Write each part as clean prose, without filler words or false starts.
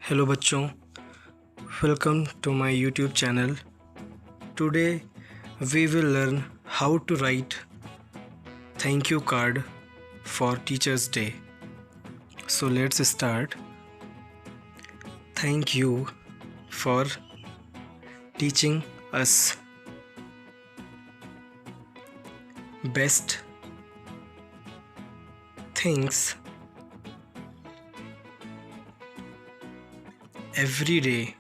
Hello बच्चों, welcome to my YouTube channel. Today we will learn how to write thank you card for Teachers Day. So let's start. Thank you for teaching us best things every day.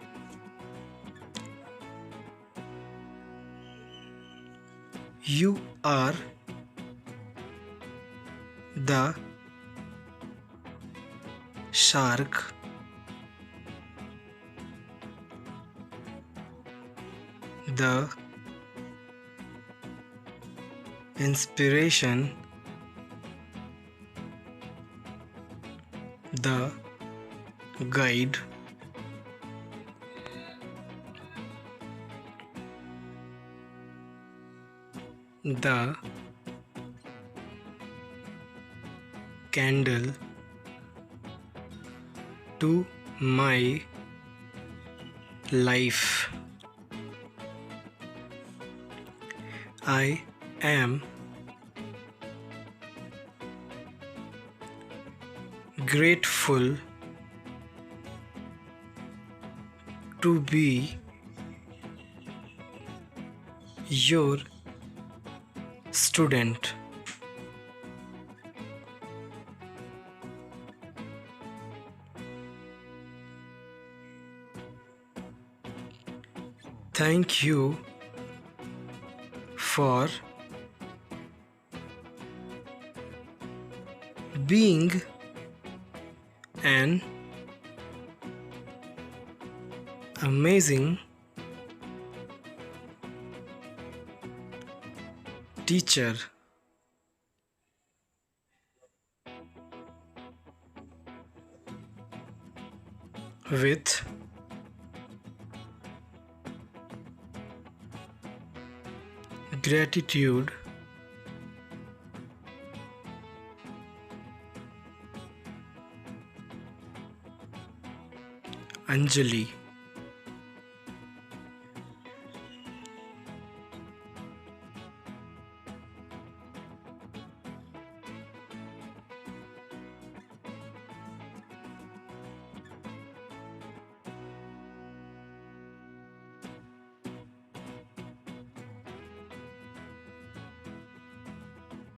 You are the shark the inspiration, the guide, the candle to my life. I am grateful to be your student. Thank you for being an amazing teacher. With gratitude, Anjali.